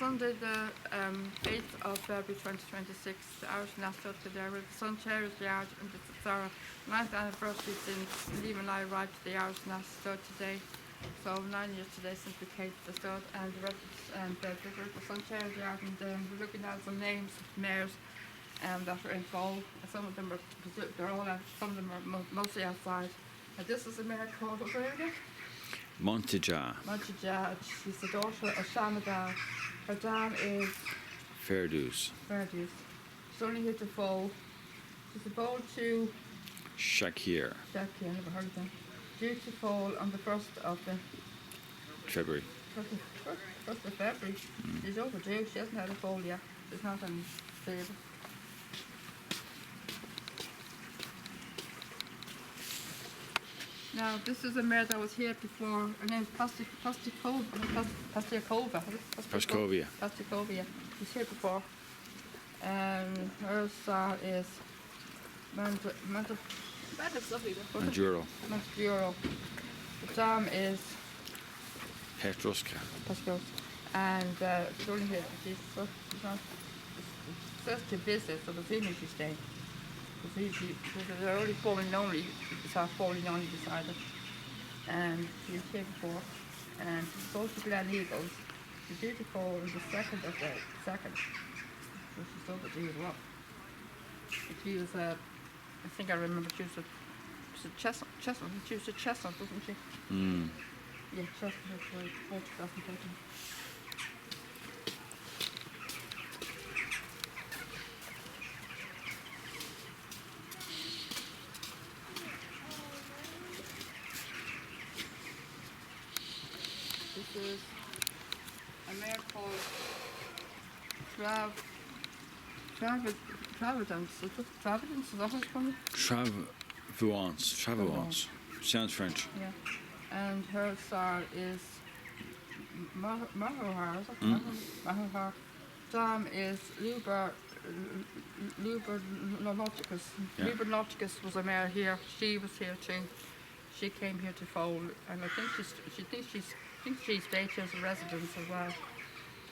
Sunday, the 8th of February 2026, the Irish National today, where the Sun Chairs Yard, and it's our 9th anniversary since Liam and I arrived at the Irish National today. So 9 years today since we came to the stud, and the residents and the Sun Chairs Yard, and we're looking at some names of mayors that are in Foal. Some of them are, they're all out, some of them are mostly outside. And this is a mayor called, what's her name? Montaja. Montaja. She's the daughter of Shanada. Her dam is Fairdues. Fairdues. She's only here to Foal. She's about to Shakir. Shakir, I never heard of them. Due to fall on the 1st of February. 1st of February. She's overdue. She hasn't had a fall yet. She's not in favour. Now, this is a mare that was here before. Her name's Pastikova. Paskovia. Pastikova. She's here before. Her star is Manduro. Manduro. The dam is Petruska. And she's only here. She's not. It says to visit, so the female she's staying. They're only falling only. It's our falling only beside it. And she was here before. And she's supposed to Glen Eagles. She's due to fall on the 2nd of the 2nd. So she's overdue as well. She was I think I remember she was a chestnut. She was a chestnut, wasn't she? Yeah, chestnut was like 40,000. This is a mare called Travidance. Is that what it's called? Travuance. Sounds French. Yeah. And her star is Mahohar, is it? Mahohar. Dam is Luber Nauticus. Yeah. Luber Nauticus was a mare here. She was here too. She came here to Foal, and I think she thinks she's stayed here as a residence as well.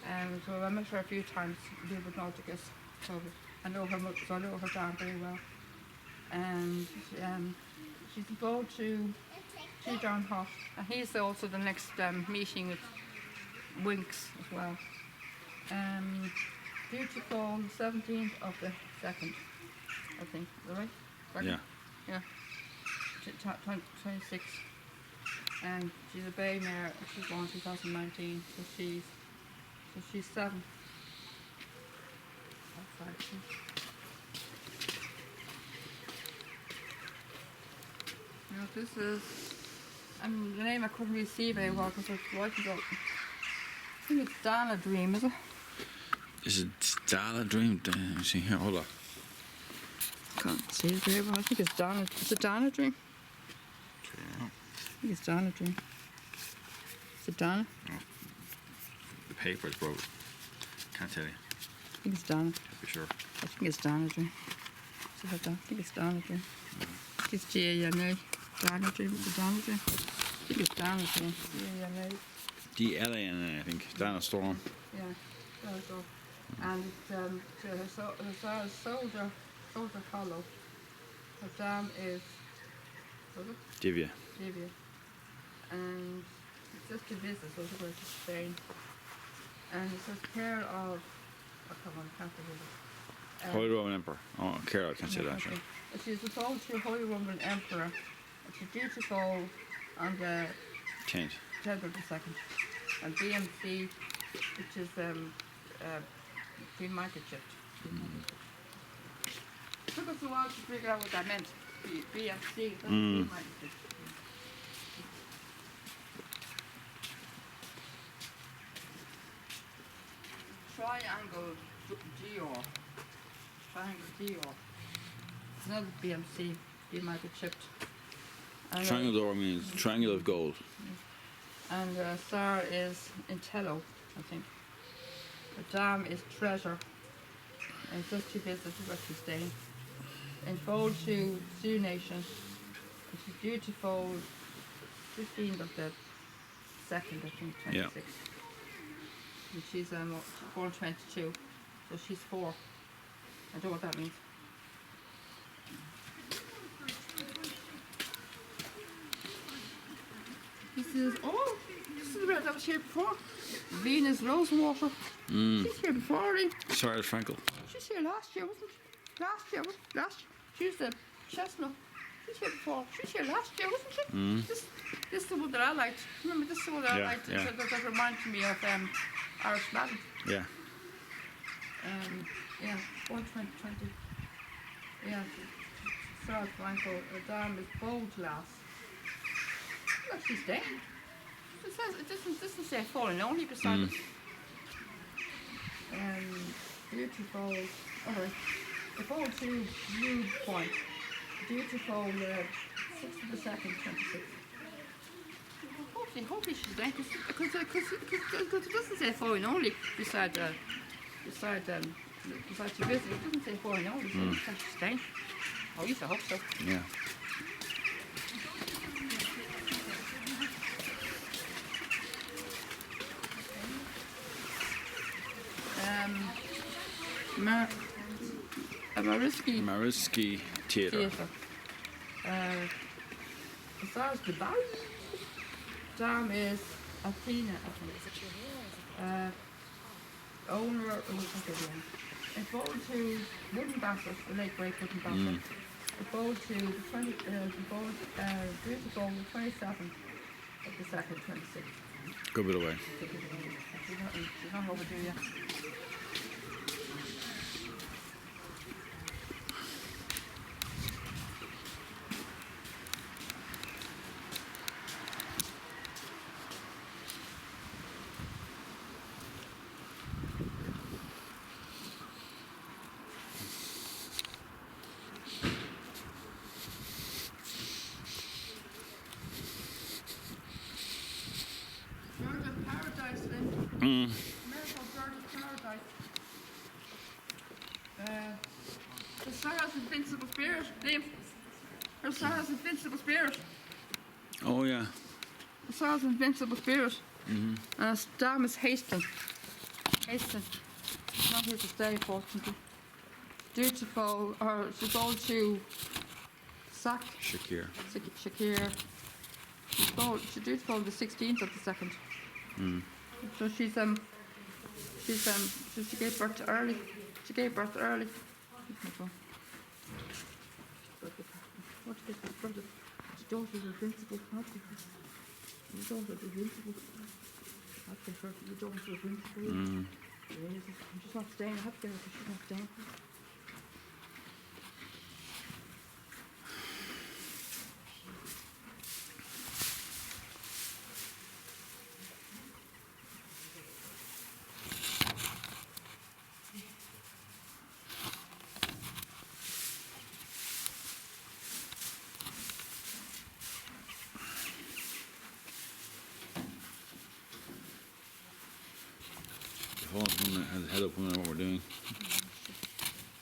And so I met her a few times, Luber Nauticus. So I know her dam very well. And she's involved to John Hot. And he's also the next meeting with Winks as well. Due to fall 17th of the 2nd, I think. Is that right? Yeah. Yeah. 26. And she's a bay mare. She's born 2019. So she's 7. Now this is, the name I couldn't really see very well because it's whitened up. I think it's Dana Dream, is it? Is it Dala Dream? Let me see here. Hold on. Can't see it very well. I think it's Dana. Is it Dana Dream? Yeah. I think it's Dana Dream. Is it Dana? Oh. The paper is broke. Can't tell you. I think it's Dana. For sure. I think it's Dana Dream. I think it's Dana Dream. It's D-A-N-A. Dana Dream. Is it Dana Dream? I think it's Dana Dream. D-A-N-A. D-L-A-N-A, I think. Dana Storm. Yeah, there we go. And it's her Soldier Hollow. Her dam is, what is it? Divya. And it's just to visit, so it's going to Spain. And it says care of, I can't read it. Holy Roman Emperor. Oh, Carol, I can't say that. Okay. She's the soul to Holy Roman Emperor. And she's due to fall on the 10th. 10th of the 2nd. And BMC, which is pre-microchipped. It took us a while to figure out what that meant. BMC, that's pre-microchipped. Triangle Dior. It's another BMC, pre-microchipped. Triangle door means triangle of gold. And star is Intello, I think. The dam is Treasure. And it's just 2 visits where she's staying. In fold to Sioux Nation. And she's due to fold 15th of the 2nd, I think, 26. And she's born 22, so she's 4. I don't know what that means. This is the red that was here before. Venus Rosewater. She's here before, eh? Sarah Frankel. She's here last year, wasn't she? Last year. She's the chestnut. She's here before. She's here last year, wasn't she? This is the one that I liked. Remember, this is the one that I liked. Yeah. That reminded me of Irish Madden. Yeah. Yeah, 2020. Yeah, Sarah Frankel. Her dam is bold glass. Look, she's there. It doesn't say falling only beside it. Beautiful. Alright. The fall to Blue Point. Beautiful 6th of the 2nd, 26. Hopefully she's there because it doesn't say falling only beside the visit. It doesn't say falling only, so she's staying. Oh, yes, I hope so. Yeah. Mariski Theatre. As far as Dubai, dam is Athena, I think. Owner, it bowled to Wooden Bassett, the late great Wooden Bassett. It bowled to the 20, beautiful 27th of the 2nd, 26th. Good bit away. She's not overdue yet. Bird of Paradise, Lynn. American Bird of Paradise. The Sarah's Invincible Spirit, Liam. Her Sarah's Invincible Spirit. Oh yeah. The Sarah's Invincible Spirit. And dam is Haston. Haston. She's not here to stay, fortunately. Dutiful, or she's all to Sack. Shakir. Shakir. She's dutiful on the 16th of the 2nd. So she gave birth early. She gave birth early. What is this brother? His daughter's invincible. His daughter's invincible. I prefer the daughter's invincible. I'm just not staying. I have to get her because she's not staying. Paul has his head up wondering what we're doing.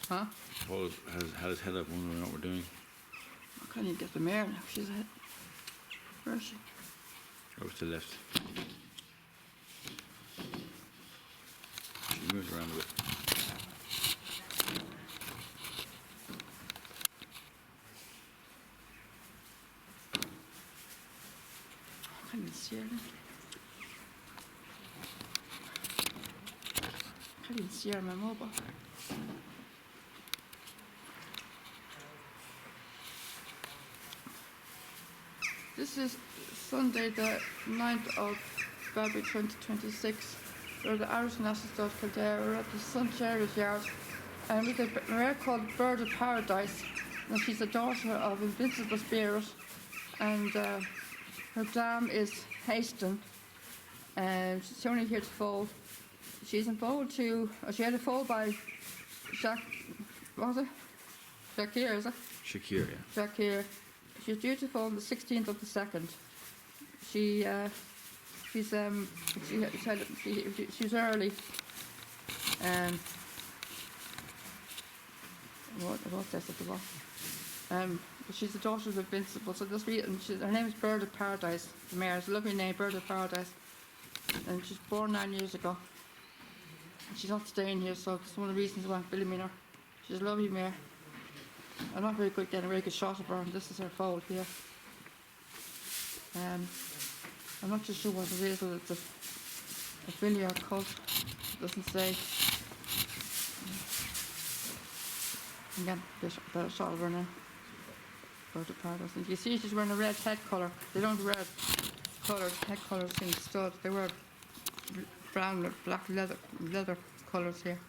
Huh? Paul has had his head up wondering what we're doing. I can't even get the mare now. She's ahead. Where is she? Over to the left. She moves around a bit. I can't even see her now. I can't even see her on my mobile. This is Sunday, the 9th of February 2026. We're at the Irish National Stud Kildare. We're at the Sun Cherries Yard. And with a mare called Bird of Paradise. And she's a daughter of Invincible Spirit. And her dam is Haston. And she's only here to foal. She's in foal to... she had a foal by What was it? Shakir, is it? Shakir, yeah. Shakir. She's due to fall on the 16th of the 2nd. She's early. What's this at the bottom? She's the daughter of Invincible, so just read, and her name is Bird of Paradise. The mare is a lovely name, Bird of Paradise. And she's born 9 years ago. She's not staying here, so it's one of the reasons why I'm filming her. She's a lovely mare. I'm not very good getting a very good shot of her, and this is her foal here. I'm not too sure what it is, whether it's a filly or a colt. It doesn't say. Again, better shot of her now. Bird of Paradise. And you see she's wearing a red head colour. They don't wear coloured head colours in studs. They wear brown with black leather colours here.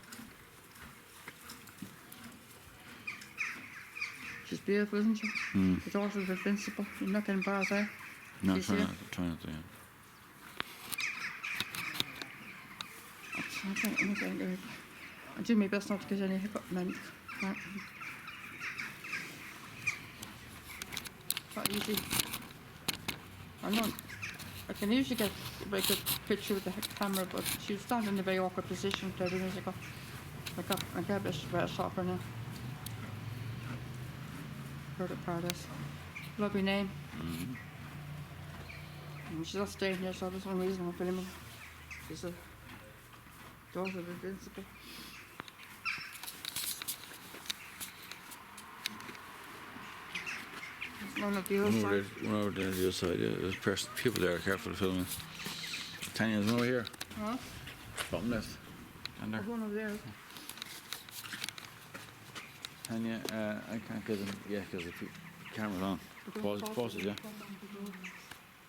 She's beautiful, isn't she? Mm. The daughter of Invincible. You're not getting bars there. No, try not to, yeah. I do my best not to get any hiccup. Not easy. I can usually get a very good picture with the camera, but she was standing in a very awkward position 30 minutes ago. I got a better shot of her now. Bird of Paradise. Lovely name. Mm-hmm. And she's not staying here, so that's one reason I'm filming. She's a daughter of Invincible. There's none of the other side. One over there on the other side, yeah. There's people there, careful of filming. Tanya, there's one over here. Huh? Bottom left. And there. There's one over there. Tanya, I can't get them yet because the camera's on. Pause it, yeah.